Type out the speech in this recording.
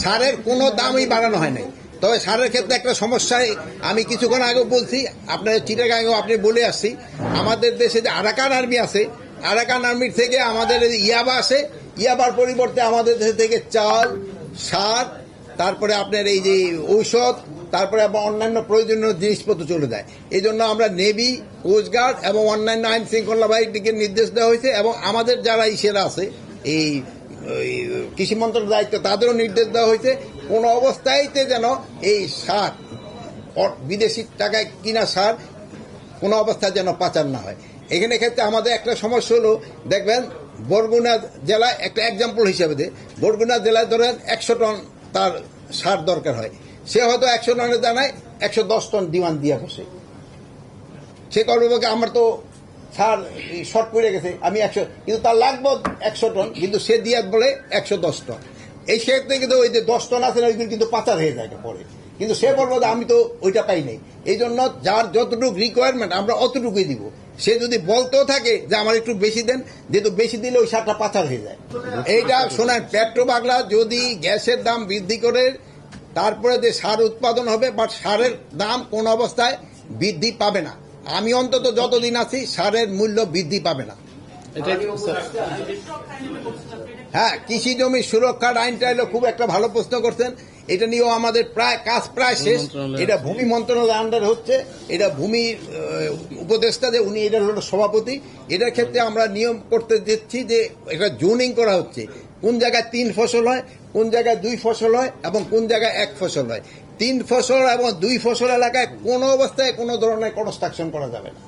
সারের কোনো দামই বাড়ানো হয় নাই। তবে সারের ক্ষেত্রে একটা সমস্যায় আমি কিছুক্ষণ আগেও বলছি, আপনার চিটাগাঙেও আপনি বলে আসছি, আমাদের দেশে যে আরাকান আর্মি আছে, আরাকান আর্মির থেকে আমাদের ইয়াবা আসে, ইয়াবার পরিবর্তে আমাদের দেশ থেকে চাল, সার, তারপরে আপনার এই যে ঔষধ, তারপরে অন্যান্য প্রয়োজনীয় জিনিসপত্র চলে যায়। এই জন্য আমরা নেভি, কোস্টগার্ড এবং অন্যান্য আইন শৃঙ্খলা বাহিনীকে নির্দেশ দেওয়া হয়েছে, এবং আমাদের যারা ইসেরা আছে এই কৃষি মন্ত্রণালয়ের দায়িত্ব, তাদেরও নির্দেশ দেওয়া হয়েছে কোন অবস্থায়তে যেন এই সার, বিদেশি টাকায় কিনা সার কোনো অবস্থায় যেন পাচার না হয়। এখানে ক্ষেত্রে আমাদের একটা সমস্যা হলো, দেখবেন বরগুনা জেলায় একটা এক্সাম্পল হিসেবে দেয়, বরগুনা জেলায় ধরেন 100 টন তার সার দরকার হয়, সে হয়তো 100 টনের জানায় 110 টন ডিমান্ড দিয়ে বসে। সে করবে আমার তো সার শর্ট পড়ে গেছে, আমি 100, কিন্তু তার লাগবে 100 টন, কিন্তু সে দিয়ে বলে 110 টন। এই ক্ষেত্রে কিন্তু ওই যে 10 টন আছে না, ওইগুলো কিন্তু পাচার হয়ে যায় পরে, কিন্তু সে বলবো যে আমি তো ওইটা পাই নাই। এই জন্য যার যতটুকু রিকোয়ারমেন্ট আমরা অতটুকুই দিব। সে যদি বলতেও থাকে যে আমার একটু বেশি দেন, যেহেতু বেশি দিলে ওই সারটা পাচার হয়ে যায়। এইটা শোনেন, পেট্রো বাংলা যদি গ্যাসের দাম বৃদ্ধি করে তারপরে যে সার উৎপাদন হবে, বাট সারের দাম কোন অবস্থায় বৃদ্ধি পাবে না। আমি অন্তত যতদিন আছি সারের মূল্য বৃদ্ধি পাবে না। হ্যাঁ, কৃষি জমি সুরক্ষার আইনটা হলো খুব একটা ভালো প্রশ্ন করছেন। এটা নিয়েও আমাদের কাজ প্রায় শেষ। এটা ভূমি মন্ত্রণালয়ের আন্ডারে হচ্ছে, এটা ভূমির উপদেষ্টা যে উনি এটা হলো সভাপতি। এটার ক্ষেত্রে আমরা নিয়ম করতে দিচ্ছি যে এটা জোনিং করা হচ্ছে, কোন জায়গায় 3 ফসল হয়, কোন জায়গায় 2 ফসল হয়, এবং কোন জায়গায় 1 ফসল হয়। 3 ফসল এবং 2 ফসল এলাকায় কোনো অবস্থায় কোনো ধরনের কনস্ট্রাকশন করা যাবে না।